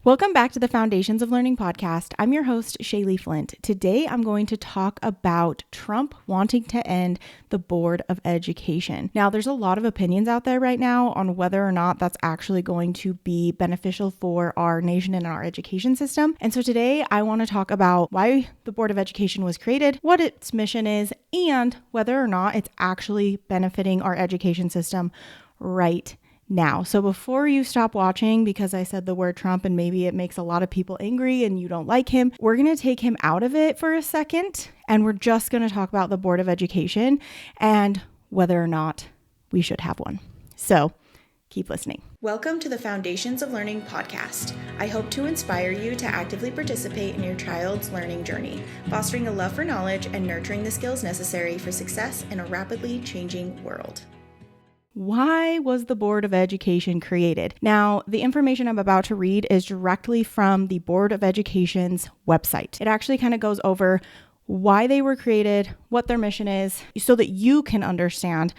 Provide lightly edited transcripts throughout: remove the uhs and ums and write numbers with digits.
Welcome back to the Foundations of Learning podcast. I'm your host, Shaylee Flint. Today, I'm going to talk about Trump wanting to end the Board of Education. Now, there's a lot of opinions out there right now on whether or not that's actually going to be beneficial for our nation and our education system. And so today, I want to talk about why the Board of Education was created, what its mission is, and whether or not it's actually benefiting our education system right now. So before you stop watching because I said the word Trump and maybe it makes a lot of people angry and you don't like him, we're going to take him out of it for a second and we're just going to talk about the Board of Education and whether or not we should have one. So keep listening. Welcome to the Foundations of Learning podcast. I hope to inspire you to actively participate in your child's learning journey, fostering a love for knowledge and nurturing the skills necessary for success in a rapidly changing world. Why was the Board of Education created? Now, the information I'm about to read is directly from the Board of Education's website. It actually kind of goes over why they were created, what their mission is, so that you can understand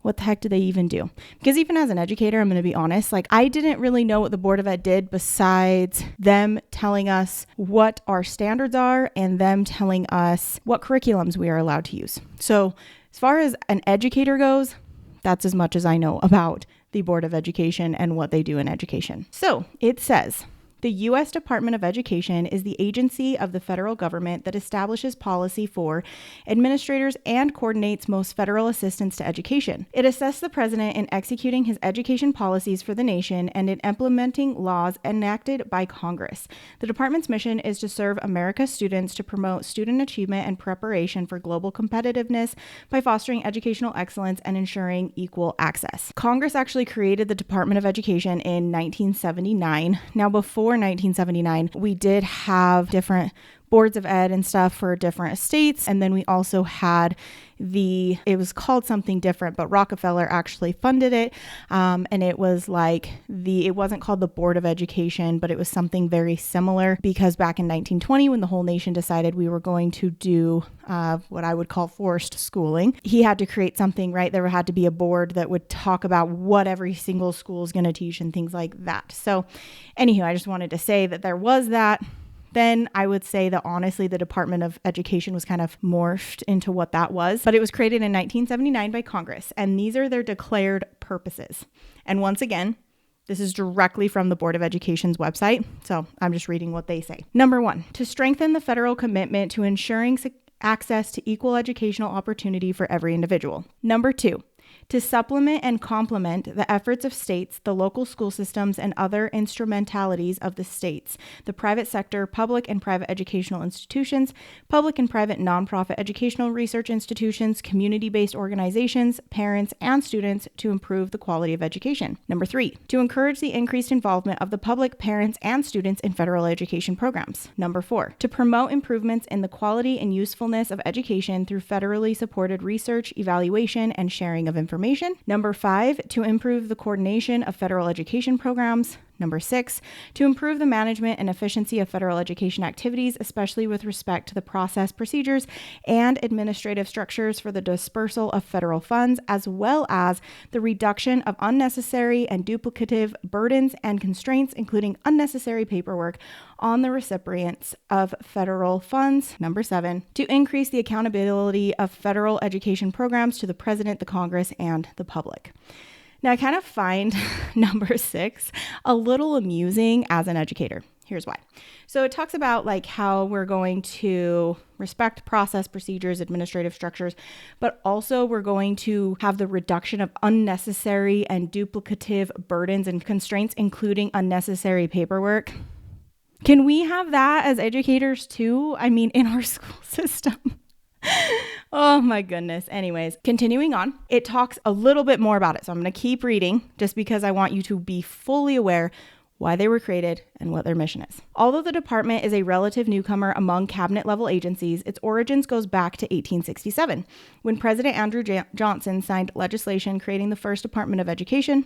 what the heck do they even do? Because even as an educator, I'm going to be honest, I didn't really know what the Board of Ed did besides them telling us what our standards are and them telling us what curriculums we are allowed to use. So as far as an educator goes, that's as much as I know about the Board of Education and what they do in education. So it says, the U.S. Department of Education is the agency of the federal government that establishes policy for administrators and coordinates most federal assistance to education. It assists the president in executing his education policies for the nation and in implementing laws enacted by Congress. The department's mission is to serve America's students to promote student achievement and preparation for global competitiveness by fostering educational excellence and ensuring equal access. Congress actually created the Department of Education in 1979. Now, before 1979, we did have different boards of ed and stuff for different states. And then we also had it was called something different, but Rockefeller actually funded it. And it was it wasn't called the Board of Education, but it was something very similar because back in 1920, when the whole nation decided we were going to do what I would call forced schooling, he had to create something, right? There had to be a board that would talk about what every single school is going to teach and things like that. So anywho, I just wanted to say that there was that. Then I would say that honestly, the Department of Education was kind of morphed into what that was, but it was created in 1979 by Congress, and these are their declared purposes. And once again, this is directly from the Board of Education's website, so I'm just reading what they say. Number 1, to strengthen the federal commitment to ensuring access to equal educational opportunity for every individual. Number 2, to supplement and complement the efforts of states, the local school systems, and other instrumentalities of the states, the private sector, public and private educational institutions, public and private nonprofit educational research institutions, community-based organizations, parents, and students to improve the quality of education. Number 3, to encourage the increased involvement of the public, parents, and students in federal education programs. Number 4, to promote improvements in the quality and usefulness of education through federally supported research, evaluation, and sharing of information. Number 5, to improve the coordination of federal education programs. Number 6, to improve the management and efficiency of federal education activities, especially with respect to the process, procedures, and administrative structures for the dispersal of federal funds, as well as the reduction of unnecessary and duplicative burdens and constraints, including unnecessary paperwork on the recipients of federal funds. Number 7, to increase the accountability of federal education programs to the President, the Congress, and the public. Now, I kind of find number 6 a little amusing as an educator. Here's why. So it talks about how we're going to respect process, procedures, administrative structures, but also we're going to have the reduction of unnecessary and duplicative burdens and constraints, including unnecessary paperwork. Can we have that as educators too? I mean, in our school system. Oh my goodness. Anyways, continuing on, it talks a little bit more about it. So I'm going to keep reading just because I want you to be fully aware why they were created and what their mission is. Although the department is a relative newcomer among cabinet level agencies, its origins goes back to 1867, when President Andrew Johnson signed legislation creating the first Department of Education.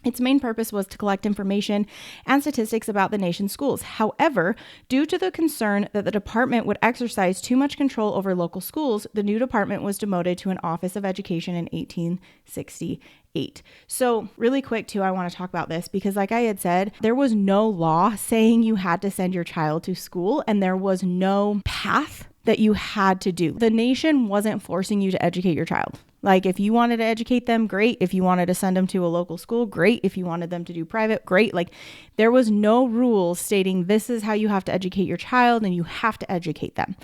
Its main purpose was to collect information and statistics about the nation's schools. However, due to the concern that the department would exercise too much control over local schools, the new department was demoted to an Office of Education in 1868. 8. So really quick too, I want to talk about this because like I had said, there was no law saying you had to send your child to school and there was no path that you had to do. The nation wasn't forcing you to educate your child. Like if you wanted to educate them, great. If you wanted to send them to a local school, great. If you wanted them to do private, great. Like there was no rules stating this is how you have to educate your child and you have to educate them.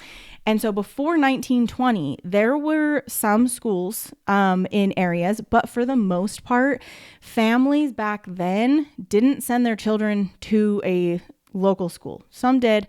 And so before 1920, there were some schools in areas, but for the most part, families back then didn't send their children to a local school. Some did,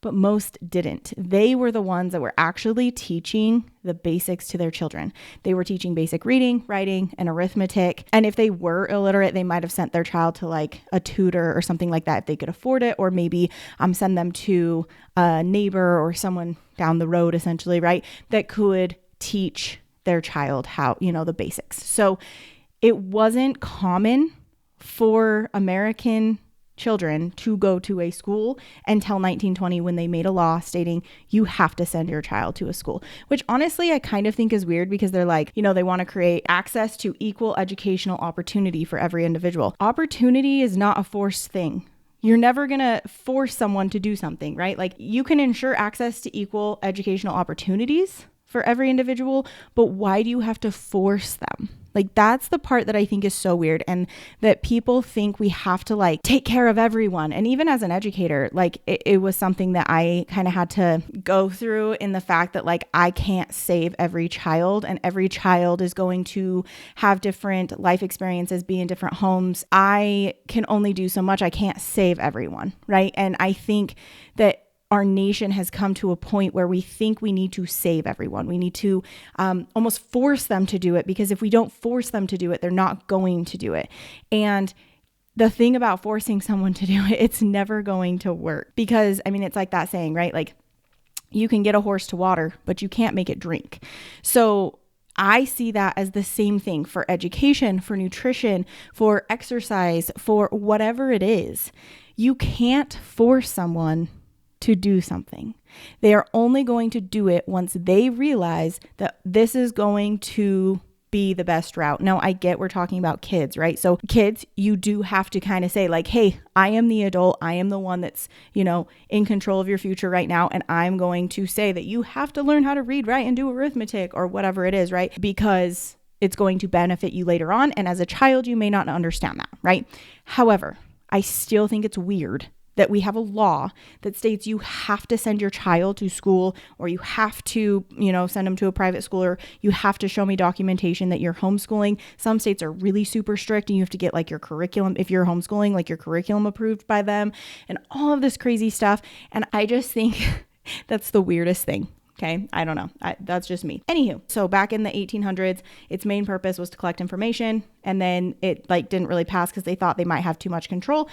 but most didn't. They were the ones that were actually teaching the basics to their children. They were teaching basic reading, writing, and arithmetic. And if they were illiterate, they might have sent their child to like a tutor or something like that if they could afford it, or maybe send them to a neighbor or someone down the road, essentially, right? That could teach their child how, the basics. So it wasn't common for American children to go to a school until 1920 when they made a law stating you have to send your child to a school, which honestly I kind of think is weird because they're like, they want to create access to equal educational opportunity for every individual. Opportunity is not a forced thing. You're never going to force someone to do something, right? Like you can ensure access to equal educational opportunities for every individual, but why do you have to force them? Like that's the part that I think is so weird, and that people think we have to like take care of everyone. And even as an educator, like it was something that I kind of had to go through in the fact that like I can't save every child, and every child is going to have different life experiences, be in different homes. I can only do so much. I can't save everyone, right? And I think that our nation has come to a point where we think we need to save everyone. We need to almost force them to do it, because if we don't force them to do it, they're not going to do it. And the thing about forcing someone to do it, it's never going to work, because it's like that saying, right? Like you can get a horse to water, but you can't make it drink. So I see that as the same thing for education, for nutrition, for exercise, for whatever it is. You can't force someone to do something. They are only going to do it once they realize that this is going to be the best route. Now, I get we're talking about kids, right? So kids, you do have to kind of say like, hey, I am the adult. I am the one that's, in control of your future right now. And I'm going to say that you have to learn how to read, write, and do arithmetic or whatever it is, right? Because it's going to benefit you later on. And as a child, you may not understand that, right? However, I still think it's weird that we have a law that states you have to send your child to school, or you have to, send them to a private school, or you have to show me documentation that you're homeschooling. Some states are really super strict and you have to get like your curriculum, if you're homeschooling, like your curriculum approved by them and all of this crazy stuff. And I just think that's the weirdest thing. Okay. I don't know. That's just me. Anywho, so back in the 1800s, its main purpose was to collect information, and then it didn't really pass because they thought they might have too much control.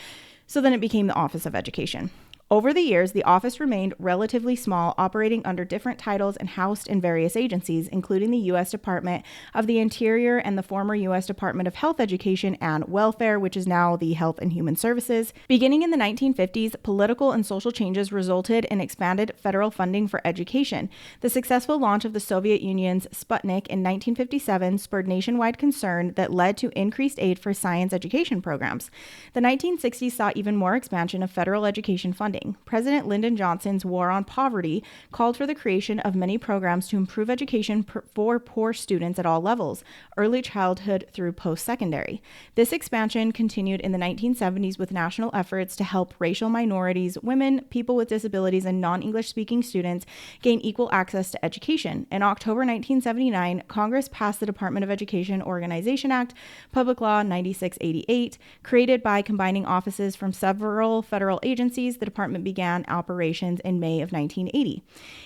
So then it became the Office of Education. Over the years, the office remained relatively small, operating under different titles and housed in various agencies, including the U.S. Department of the Interior and the former U.S. Department of Health, Education, and Welfare, which is now the Health and Human Services. Beginning in the 1950s, political and social changes resulted in expanded federal funding for education. The successful launch of the Soviet Union's Sputnik in 1957 spurred nationwide concern that led to increased aid for science education programs. The 1960s saw even more expansion of federal education funding. President Lyndon Johnson's War on Poverty called for the creation of many programs to improve education for poor students at all levels, early childhood through post-secondary. This expansion continued in the 1970s with national efforts to help racial minorities, women, people with disabilities, and non-English speaking students gain equal access to education. In October 1979, Congress passed the Department of Education Organization Act, Public Law 9688, created by combining offices from several federal agencies. The department began operations in May of 1980.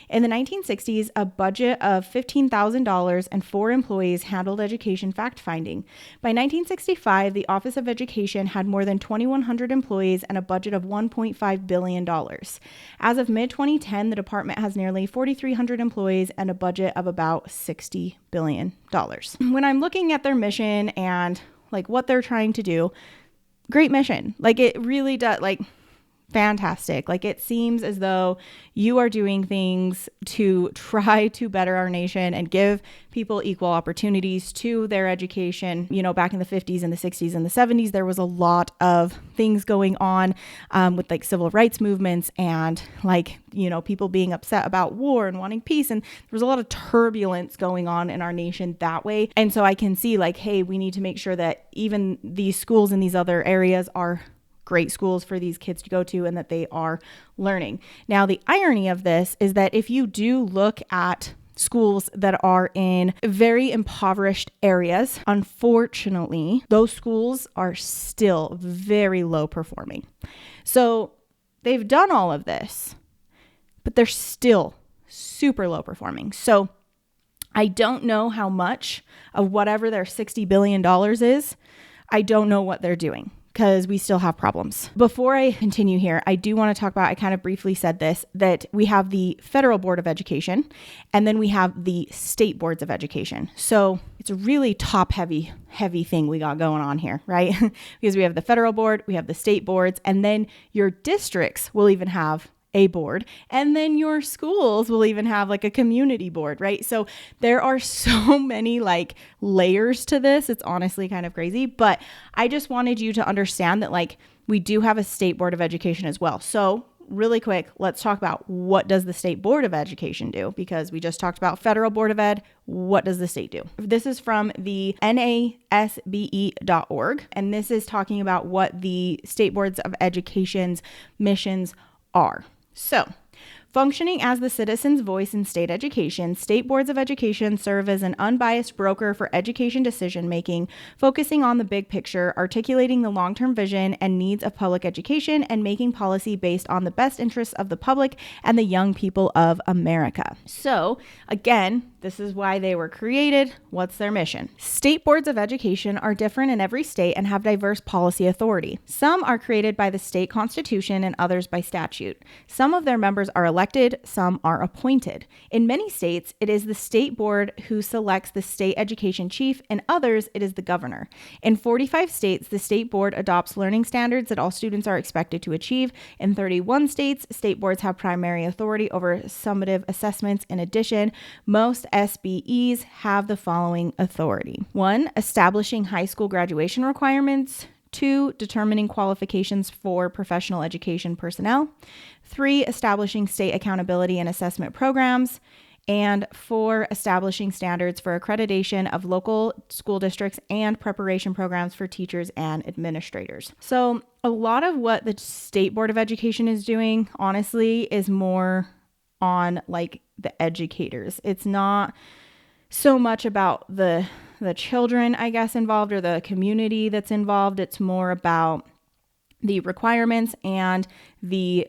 In the 1960s, a budget of $15,000 and 4 employees handled education fact-finding. By 1965, the Office of Education had more than 2,100 employees and a budget of $1.5 billion. As of mid-2010, the department has nearly 4,300 employees and a budget of about $60 billion. When I'm looking at their mission and like what they're trying to do, great mission. Like it really does, like fantastic. Like, it seems as though you are doing things to try to better our nation and give people equal opportunities to their education. You know, back in the 50s and the 60s and the 70s, there was a lot of things going on with like civil rights movements and like, you know, people being upset about war and wanting peace. And there was a lot of turbulence going on in our nation that way. And so I can see like, hey, we need to make sure that even these schools in these other areas are great schools for these kids to go to and that they are learning. Now, the irony of this is that if you do look at schools that are in very impoverished areas, unfortunately, those schools are still very low performing. So they've done all of this, but they're still super low performing. So I don't know how much of whatever their $60 billion is, I don't know what they're doing, because we still have problems. Before I continue here, I do want to talk about, I kind of briefly said this, that we have the Federal Board of Education, and then we have the state boards of education. So it's a really top heavy thing we got going on here, right? Because we have the federal board, we have the state boards, and then your districts will even have a board, and then your schools will even have like a community board, right? So there are so many like layers to this. It's honestly kind of crazy, but I just wanted you to understand that like we do have a state board of education as well. So really quick, let's talk about what does the state board of education do, because we just talked about federal board of ed. What does the state do? This is from the NASBE.org, and this is talking about what the state boards of education's missions are. So, functioning as the citizen's voice in state education, state boards of education serve as an unbiased broker for education decision-making, focusing on the big picture, articulating the long-term vision and needs of public education, and making policy based on the best interests of the public and the young people of America. So, again, this is why they were created. What's their mission? State boards of education are different in every state and have diverse policy authority. Some are created by the state constitution and others by statute. Some of their members are elected, some are appointed. In many states, it is the state board who selects the state education chief. In others, it is the governor. In 45 states, the state board adopts learning standards that all students are expected to achieve. In 31 states, state boards have primary authority over summative assessments. In addition, most SBEs have the following authority. 1, establishing high school graduation requirements. 2, determining qualifications for professional education personnel. 3, establishing state accountability and assessment programs. And 4, establishing standards for accreditation of local school districts and preparation programs for teachers and administrators. So a lot of what the State Board of Education is doing, honestly, is more on like the educators. It's not so much about the children, I guess, involved or the community that's involved. It's more about the requirements and the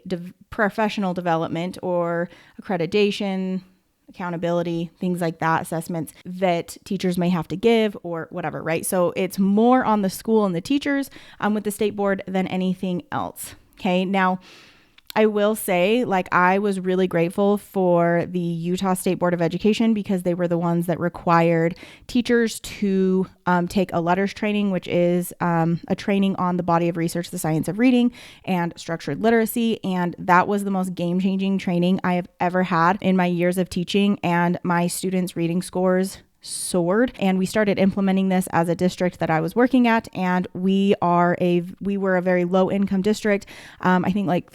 professional development or accreditation, accountability, things like that, assessments that teachers may have to give or whatever, right? So it's more on the school and the teachers with the state board than anything else. Okay. Now, I will say, like, I was really grateful for the Utah State Board of Education because they were the ones that required teachers to take a letters training, which is a training on the body of research, the science of reading and structured literacy. And that was the most game-changing training I have ever had in my years of teaching, and my students' reading scores soared. And we started implementing this as a district that I was working at, and we were a very low income district. I think like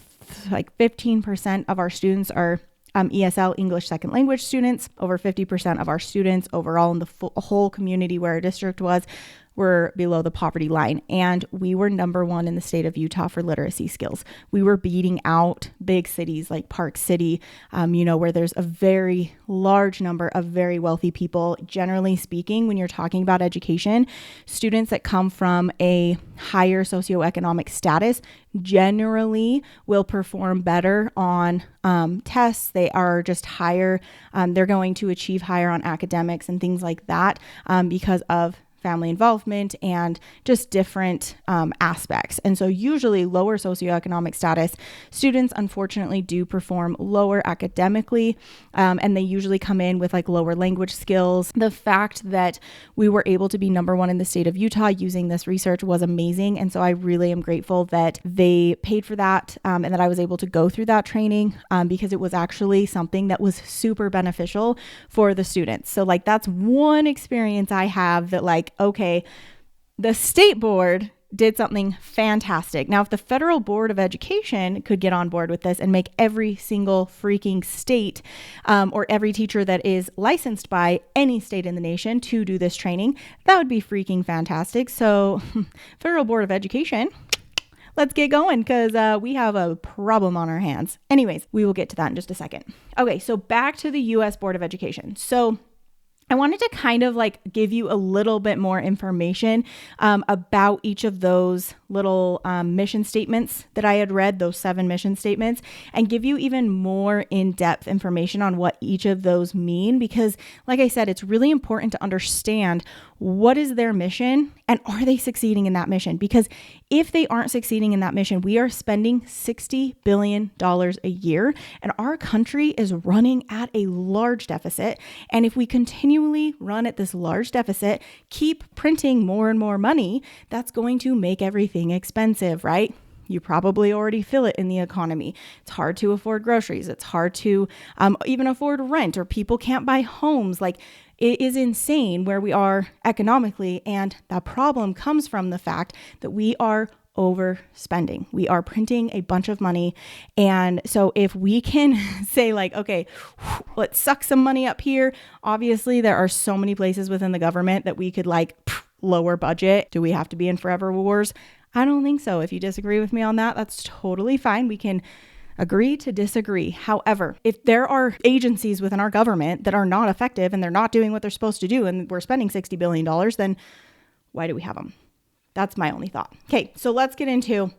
15% of our students are ESL, English Second Language students. Over 50% of our students overall in the whole community where our district was were below the poverty line. And we were number 1 in the state of Utah for literacy skills. We were beating out big cities like Park City, where there's a very large number of very wealthy people. Generally speaking, when you're talking about education, students that come from a higher socioeconomic status generally will perform better on tests. They are just higher. They're going to achieve higher on academics and things like that because of family involvement, and just different aspects. And so usually lower socioeconomic status students, unfortunately, do perform lower academically, and they usually come in with like lower language skills. The fact that we were able to be number one in the state of Utah using this research was amazing. And so I really am grateful that they paid for that, and that I was able to go through that training, because it was actually something that was super beneficial for the students. So like that's one experience I have that like, okay, the state board did something fantastic. Now, if the federal board of education could get on board with this and make every single freaking state, or every teacher that is licensed by any state in the nation to do this training, that would be freaking fantastic. So federal board of education, let's get going, because we have a problem on our hands. Anyways, we will get to that in just a second. Okay, so back to the U.S. Board of Education. So I wanted to kind of like give you a little bit more information about each of those little mission statements that I had read, those 7 mission statements, and give you even more in-depth information on what each of those mean. Because like I said, it's really important to understand what is their mission and are they succeeding in that mission? Because if they aren't succeeding in that mission, we are spending $60 billion a year and our country is running at a large deficit. And if we continually run at this large deficit, keep printing more and more money, that's going to make everything expensive, right? You probably already feel it in the economy. It's hard to afford groceries. It's hard to even afford rent, or people can't buy homes. Like, it is insane where we are economically. And the problem comes from the fact that we are overspending. We are printing a bunch of money. And so if we can say like, okay, let's suck some money up here. Obviously, there are so many places within the government that we could like lower budget. Do we have to be in forever wars? I don't think so. If you disagree with me on that, that's totally fine. We can agree to disagree. However, if there are agencies within our government that are not effective and they're not doing what they're supposed to do, and we're spending $60 billion, then why do we have them? That's my only thought. Okay, so let's get into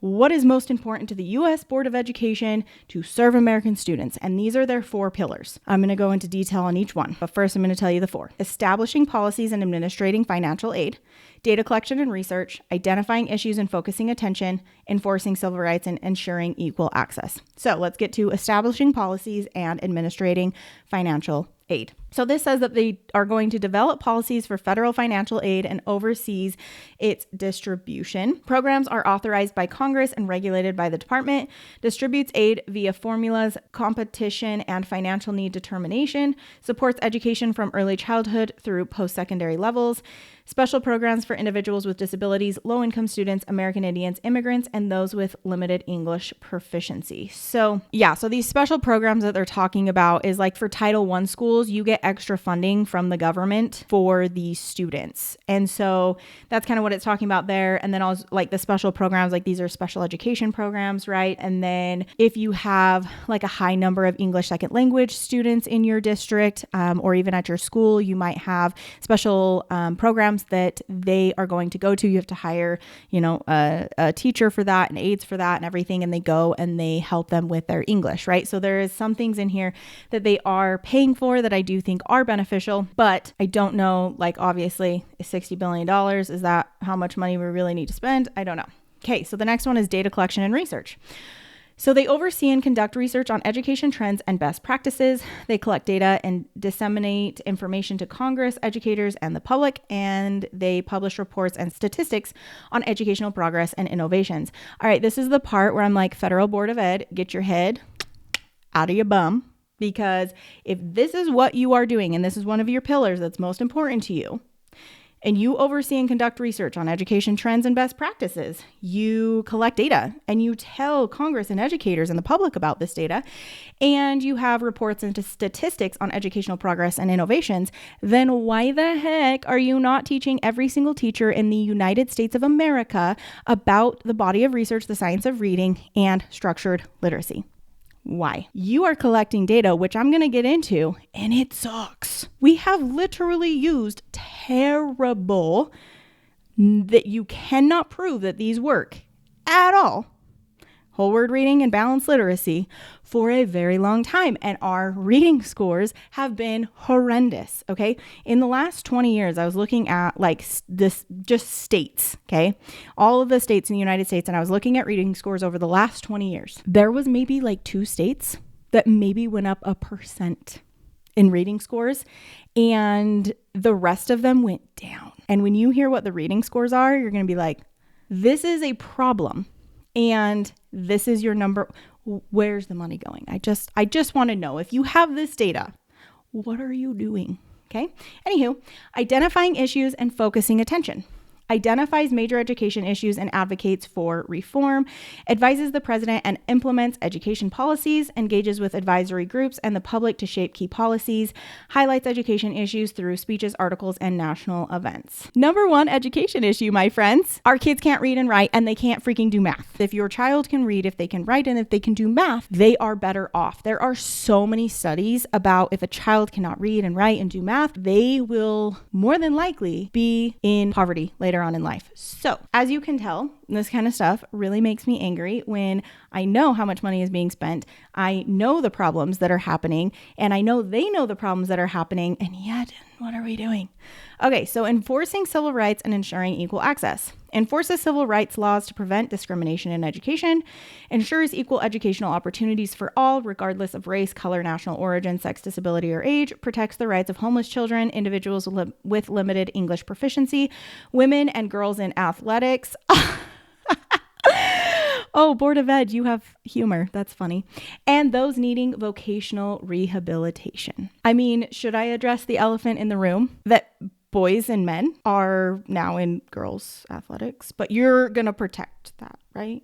what is most important to the U.S. Board of Education to serve American students. And these are their 4 pillars. I'm going to go into detail on each one, but first I'm going to tell you the 4. Establishing policies and administrating financial aid, data collection and research, identifying issues and focusing attention, enforcing civil rights, and ensuring equal access. So let's get to establishing policies and administrating financial aid. So this says that they are going to develop policies for federal financial aid and oversees its distribution. Programs are authorized by Congress and regulated by the department, distributes aid via formulas, competition, and financial need determination, supports education from early childhood through post-secondary levels, special programs for individuals with disabilities, low-income students, American Indians, immigrants, and those with limited English proficiency. So these special programs that they're talking about is like for Title I schools, you get extra funding from the government for the students. And so that's kind of what it's talking about there. And then also like the special programs, like these are special education programs, right? And then if you have like a high number of English second language students in your district, or even at your school, you might have special programs that they are going to go to. You have to hire, a teacher for that and aides for that and everything. And they go and they help them with their English, right? So there is some things in here that they are paying for that I do think are beneficial, but I don't know, like obviously $60 billion, is that how much money we really need to spend? I don't know. Okay, so the next one is data collection and research. So they oversee and conduct research on education trends and best practices. They collect data and disseminate information to Congress, educators, and the public, and they publish reports and statistics on educational progress and innovations. All right, this is the part where I'm like, Federal Board of Ed, get your head out of your bum. Because if this is what you are doing, and this is one of your pillars that's most important to you, and you oversee and conduct research on education trends and best practices, you collect data and you tell Congress and educators and the public about this data, and you have reports into statistics on educational progress and innovations, then why the heck are you not teaching every single teacher in the United States of America about the body of research, the science of reading, and structured literacy? Why? You are collecting data, which I'm going to get into, and it sucks. We have literally used terrible, that you cannot prove that these work at all, whole word reading and balanced literacy for a very long time. And our reading scores have been horrendous. Okay. In the last 20 years, I was looking at like this, just states. Okay. All of the states in the United States. And I was looking at reading scores over the last 20 years. There was maybe like 2 states that maybe went up 1% in reading scores, and the rest of them went down. And when you hear what the reading scores are, you're going to be like, this is a problem. And this is your number. Where's the money going? I just want to know, if you have this data, what are you doing? Okay. Anywho, identifying issues and focusing attention. Identifies major education issues and advocates for reform, advises the president and implements education policies, engages with advisory groups and the public to shape key policies, highlights education issues through speeches, articles, and national events. Number 1 education issue, my friends. Our kids can't read and write, and they can't freaking do math. If your child can read, if they can write, and if they can do math, they are better off. There are so many studies about if a child cannot read and write and do math, they will more than likely be in poverty later on in life. So as you can tell, this kind of stuff really makes me angry when I know how much money is being spent. I know the problems that are happening, and I know they know the problems that are happening, and yet what are we doing? Okay, so enforcing civil rights and ensuring equal access. Enforces civil rights laws to prevent discrimination in education, ensures equal educational opportunities for all, regardless of race, color, national origin, sex, disability, or age, protects the rights of homeless children, individuals with limited English proficiency, women and girls in athletics. Oh, Board of Ed, you have humor. That's funny. And those needing vocational rehabilitation. I mean, should I address the elephant in the room that boys and men are now in girls' athletics? But you're going to protect that, right?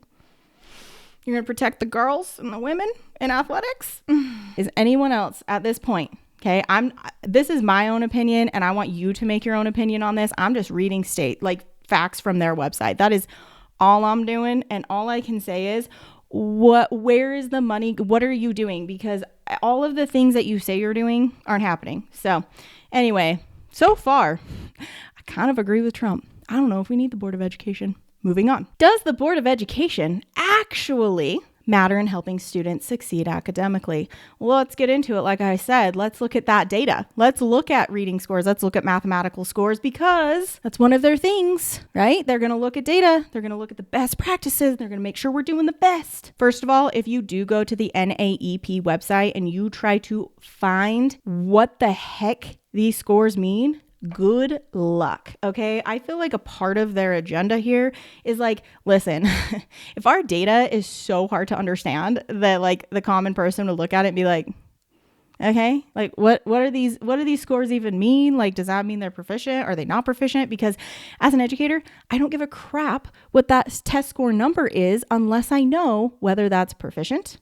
You're going to protect the girls and the women in athletics? Is anyone else at this point? Okay, this is my own opinion, and I want you to make your own opinion on this. I'm just reading facts from their website. That is all I'm doing, and all I can say is, where is the money? What are you doing? Because all of the things that you say you're doing aren't happening. So anyway, so far, I kind of agree with Trump. I don't know if we need the Board of Education. Moving on. Does the Board of Education actually matter in helping students succeed academically? Well, let's get into it. Like I said, let's look at that data. Let's look at reading scores. Let's look at mathematical scores, because that's one of their things, right? They're going to look at data. They're going to look at the best practices. They're going to make sure we're doing the best. First of all, if you do go to the NAEP website and you try to find what the heck these scores mean, good luck. Okay. I feel like a part of their agenda here is like, listen, if our data is so hard to understand that like the common person would look at it and be like, okay, like what do these scores even mean? Like, does that mean they're proficient? Are they not proficient? Because as an educator, I don't give a crap what that test score number is unless I know whether that's proficient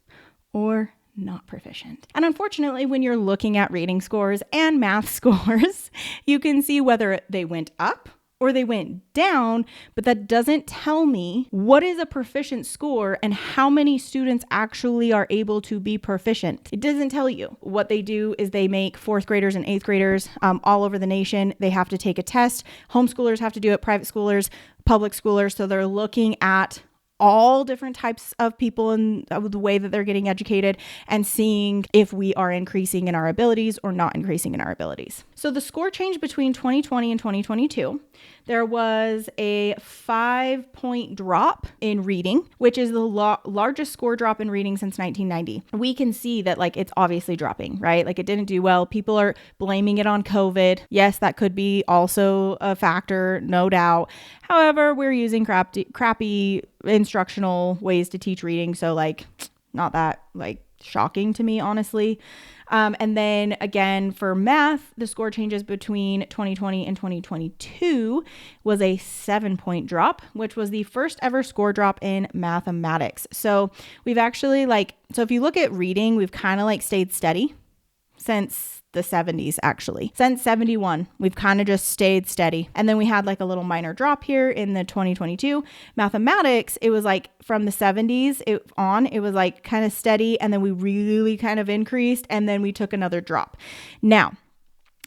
or not proficient. And unfortunately, when you're looking at reading scores and math scores, you can see whether they went up or they went down, but that doesn't tell me what is a proficient score and how many students actually are able to be proficient. It doesn't tell you. What they do is they make 4th graders and 8th graders all over the nation. They have to take a test. Homeschoolers have to do it, private schoolers, public schoolers. So they're looking at all different types of people and the way that they're getting educated and seeing if we are increasing in our abilities or not increasing in our abilities. So the score change between 2020 and 2022, there was a 5-point drop in reading, which is the largest score drop in reading since 1990. We can see that like it's obviously dropping, right? Like it didn't do well. People are blaming it on COVID. Yes, that could be also a factor, no doubt. However, we're using crappy instructional ways to teach reading. So like not that like shocking to me, honestly. And then again, for math, the score changes between 2020 and 2022 was a 7-point drop, which was the first ever score drop in mathematics. So we've actually so if you look at reading, we've kind of like stayed steady since the 70s, actually. Since 71, we've kind of just stayed steady. And then we had like a little minor drop here in the 2022. Mathematics, it was like from the 70s it was like kind of steady. And then we really kind of increased. And then we took another drop. Now,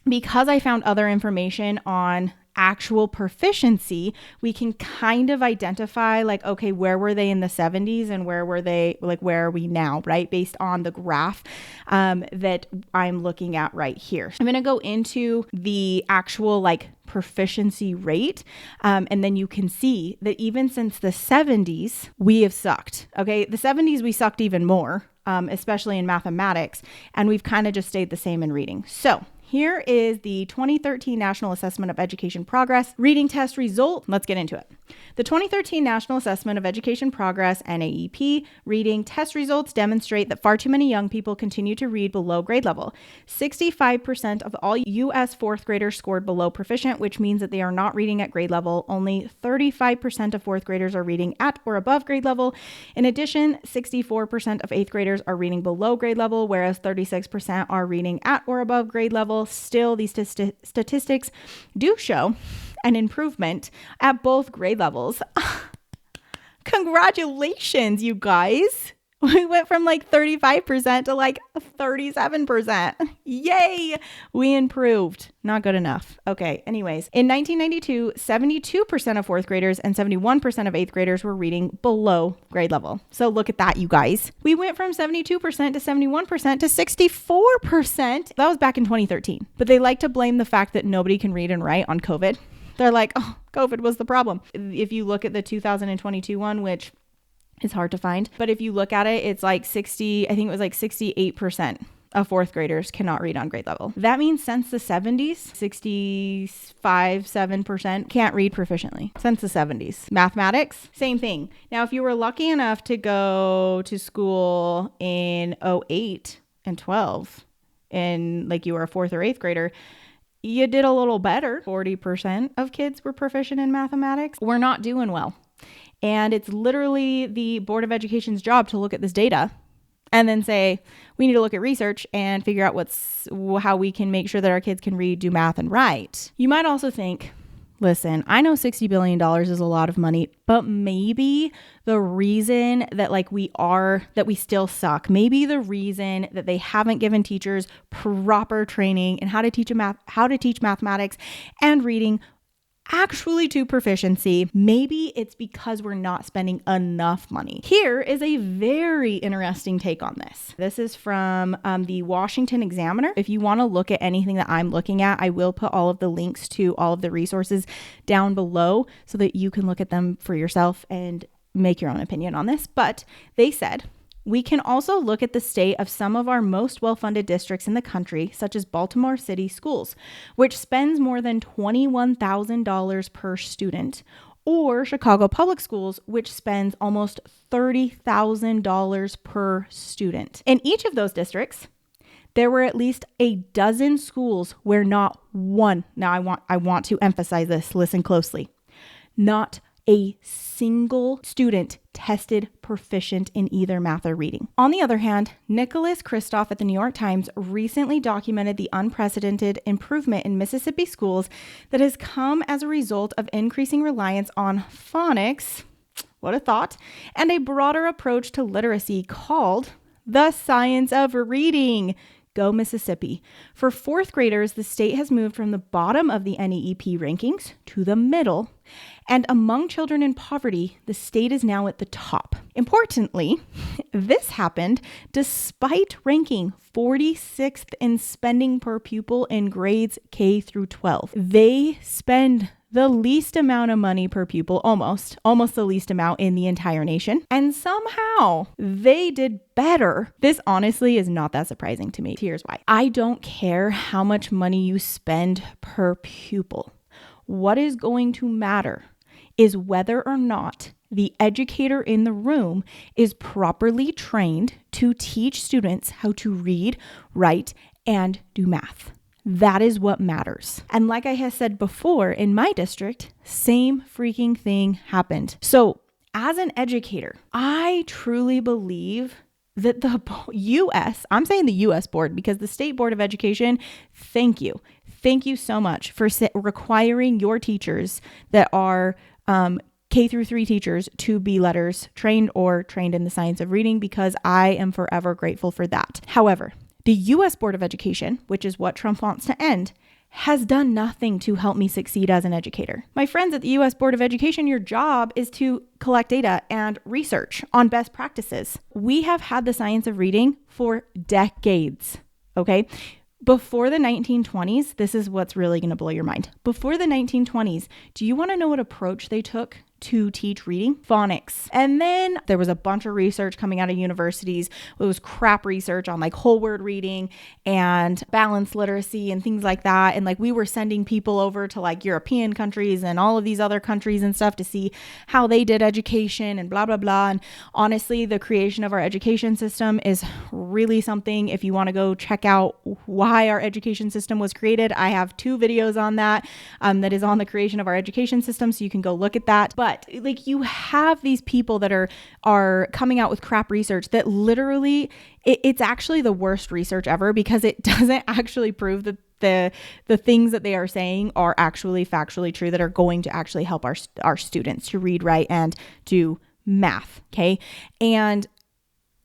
because I found other information on actual proficiency, we can kind of identify like, okay, where were they in the 70s and where were they, like, where are we now, right? Based on the graph that I'm looking at right here. I'm going to go into the actual like proficiency rate. And then you can see that even since the 70s, we have sucked. Okay. The 70s, we sucked even more, especially in mathematics. And we've kind of just stayed the same in reading. So here is the 2013 National Assessment of Education Progress reading test result. Let's get into it. The 2013 National Assessment of Education Progress, NAEP, reading test results demonstrate that far too many young people continue to read below grade level. 65% of all U.S. fourth graders scored below proficient, which means that they are not reading at grade level. Only 35% of fourth graders are reading at or above grade level. In addition, 64% of eighth graders are reading below grade level, whereas 36% are reading at or above grade level. Still, these statistics do show an improvement at both grade levels. Congratulations, you guys. We went from like 35% to like 37%. Yay! We improved. Not good enough. Okay, anyways. In 1992, 72% of fourth graders and 71% of eighth graders were reading below grade level. So look at that, you guys. We went from 72% to 71% to 64%. That was back in 2013. But they like to blame the fact that nobody can read and write on COVID. They're like, oh, COVID was the problem. If you look at the 2022 one, which is hard to find, but if you look at it, it's like 68% of fourth graders cannot read on grade level. That means since the 70s, 7% can't read proficiently. Since the 70s. Mathematics, same thing. Now, if you were lucky enough to go to school in 08 and 12, and like you were a fourth or eighth grader, you did a little better. 40% of kids were proficient in mathematics. We're not doing well. And it's literally the Board of Education's job to look at this data and then say, we need to look at research and figure out how we can make sure that our kids can read, do math, and write. You might also think, listen, I know $60 billion is a lot of money, but maybe the reason that that we still suck, maybe the reason that they haven't given teachers proper training in how to teach mathematics and reading actually to proficiency, maybe it's because we're not spending enough money. Here is a very interesting take on this. This is from the Washington Examiner. If you want to look at anything that I'm looking at, I will put all of the links to all of the resources down below so that you can look at them for yourself and make your own opinion on this. But they said, we can also look at the state of some of our most well-funded districts in the country, such as Baltimore City Schools, which spends more than $21,000 per student, or Chicago Public Schools, which spends almost $30,000 per student. In each of those districts, there were at least a dozen schools where not one, now I want to emphasize this, listen closely, not a single student tested proficient in either math or reading. On the other hand, Nicholas Kristof at the New York Times recently documented the unprecedented improvement in Mississippi schools that has come as a result of increasing reliance on phonics, what a thought, and a broader approach to literacy called the science of reading. Go Mississippi. For fourth graders, the state has moved from the bottom of the NAEP rankings to the middle. And among children in poverty, the state is now at the top. Importantly, this happened despite ranking 46th in spending per pupil in grades K through 12. They spend the least amount of money per pupil, almost the least amount in the entire nation. And somehow they did better. This honestly is not that surprising to me. Here's why. I don't care how much money you spend per pupil. What is going to matter is whether or not the educator in the room is properly trained to teach students how to read, write, and do math. That is what matters. And like I have said before, in my district, same freaking thing happened. So as an educator, I truly believe that the U.S., I'm saying the U.S. board because the State Board of Education, thank you. Thank you so much for requiring your teachers that are K through 3 teachers to be letters trained or trained in the science of reading, because I am forever grateful for that. However, the U.S. Board of Education, which is what Trump wants to end, has done nothing to help me succeed as an educator. My friends at the U.S. Board of Education, your job is to collect data and research on best practices. We have had the science of reading for decades, okay? Before the 1920s, this is what's really going to blow your mind. Before the 1920s, do you want to know what approach they took to teach reading? Phonics. And then there was a bunch of research coming out of universities. It was crap research on like whole word reading and balanced literacy and things like that. And like we were sending people over to like European countries and all of these other countries and stuff to see how they did education and blah, blah, blah. And honestly, the creation of our education system is really something. If you want to go check out why our education system was created, I have 2 videos on that that is on the creation of our education system. So you can go look at that. But like you have these people that are coming out with crap research that literally it's actually the worst research ever, because it doesn't actually prove that the things that they are saying are actually factually true, that are going to actually help our students to read, write, and do math. Okay. And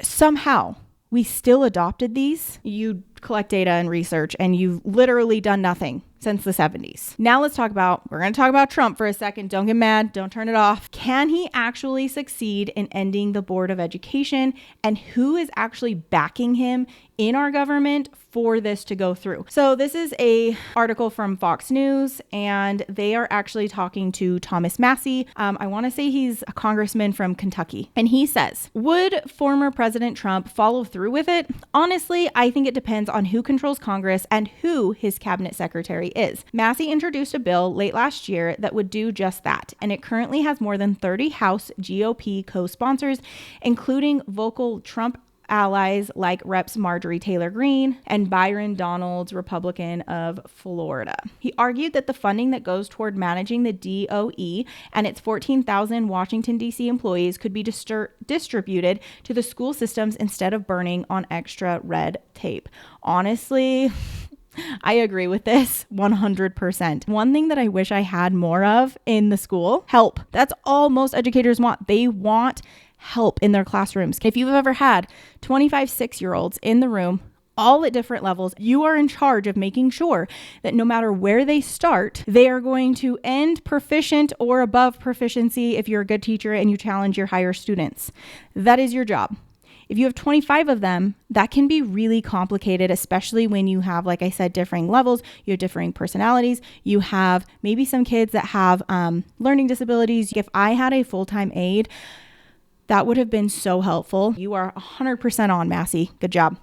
somehow we still adopted these. You collect data and research, and you've literally done nothing since the 70s. Now we're going to talk about Trump for a second. Don't get mad. Don't turn it off. Can he actually succeed in ending the Board of Education? And who is actually backing him in our government for this to go through? So this is a article from Fox News, and they are actually talking to Thomas Massie. I want to say he's a congressman from Kentucky. And he says, would former President Trump follow through with it? Honestly, I think it depends on who controls Congress and who his cabinet secretary is. Massie introduced a bill late last year that would do just that, and it currently has more than 30 House GOP co-sponsors, including vocal Trump allies like Reps Marjorie Taylor Greene and Byron Donalds, Republican of Florida. He argued that the funding that goes toward managing the DOE and its 14,000 Washington, D.C. employees could be distributed to the school systems instead of burning on extra red tape. Honestly, I agree with this 100%. One thing that I wish I had more of in the school, help. That's all most educators want. They want help in their classrooms. If you've ever had 25 6-year-olds in the room, all at different levels, you are in charge of making sure that no matter where they start, they are going to end proficient or above proficiency if you're a good teacher and you challenge your higher students. That is your job. If you have 25 of them, that can be really complicated, especially when you have, like I said, differing levels, you have differing personalities, you have maybe some kids that have learning disabilities. If I had a full-time aide, that would have been so helpful. You are 100% on, Massie. Good job.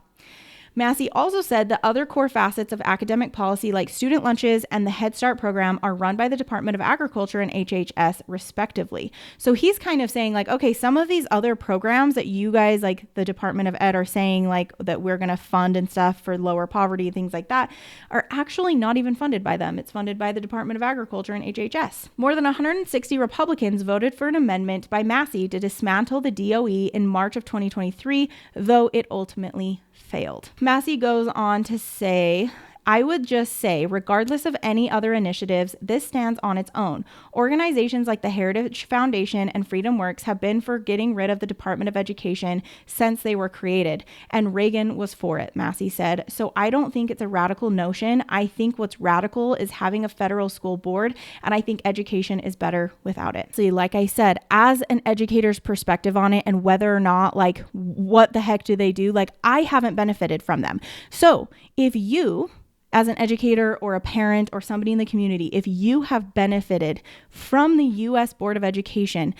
Massie also said that other core facets of academic policy like student lunches and the Head Start program are run by the Department of Agriculture and HHS respectively. So he's kind of saying like, okay, some of these other programs that you guys like the Department of Ed are saying like that we're going to fund and stuff for lower poverty and things like that are actually not even funded by them. It's funded by the Department of Agriculture and HHS. More than 160 Republicans voted for an amendment by Massie to dismantle the DOE in March of 2023, though it ultimately failed. Massie goes on to say, I would just say, regardless of any other initiatives, this stands on its own. Organizations like the Heritage Foundation and Freedom Works have been for getting rid of the Department of Education since they were created, and Reagan was for it, Massie said. So I don't think it's a radical notion. I think what's radical is having a federal school board, and I think education is better without it. So like I said, as an educator's perspective on it and whether or not, like, what the heck do they do? Like, I haven't benefited from them. So if you, as an educator or a parent or somebody in the community, if you have benefited from the U.S. Board of Education,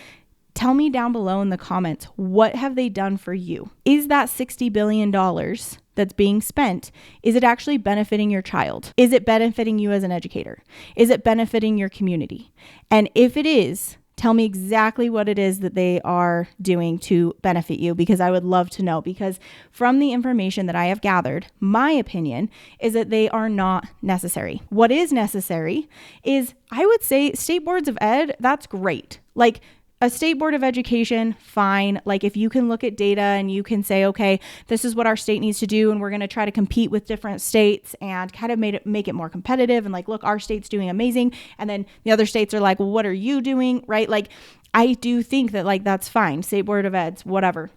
tell me down below in the comments, what have they done for you? Is that $60 billion that's being spent, is it actually benefiting your child? Is it benefiting you as an educator? Is it benefiting your community? And if it is, tell me exactly what it is that they are doing to benefit you, because I would love to know. Because from the information that I have gathered, my opinion is that they are not necessary. What is necessary is, I would say, state boards of ed, that's great. Like, a state board of education, fine. Like if you can look at data and you can say, okay, this is what our state needs to do, and we're going to try to compete with different states and kind of make it more competitive. And like, look, our state's doing amazing. And then the other states are like, well, what are you doing? Right? Like, I do think that like, that's fine. State board of eds, whatever.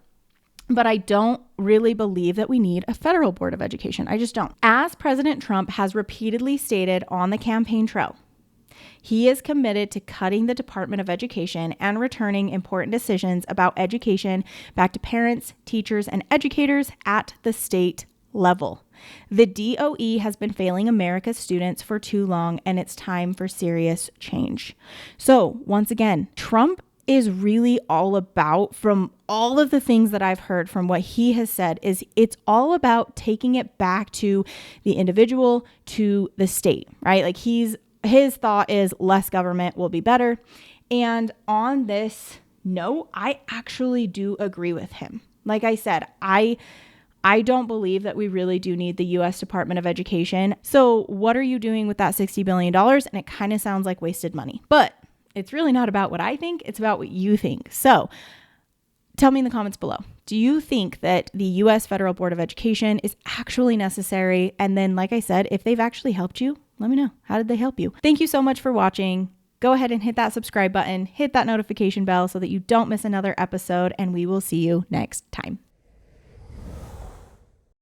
But I don't really believe that we need a federal board of education. I just don't. As President Trump has repeatedly stated on the campaign trail, he is committed to cutting the Department of Education and returning important decisions about education back to parents, teachers, and educators at the state level. The DOE has been failing America's students for too long, and it's time for serious change. So once again, Trump is really all about, from all of the things that I've heard from what he has said, is it's all about taking it back to the individual, to the state, right? Like his thought is less government will be better. And on this note, I actually do agree with him. Like I said, I don't believe that we really do need the U.S. Department of Education. So what are you doing with that $60 billion? And it kind of sounds like wasted money. But it's really not about what I think. It's about what you think. So tell me in the comments below. Do you think that the U.S. Federal Board of Education is actually necessary? And then, like I said, if they've actually helped you, let me know. How did they help you? Thank you so much for watching. Go ahead and hit that subscribe button, hit that notification bell so that you don't miss another episode, and we will see you next time.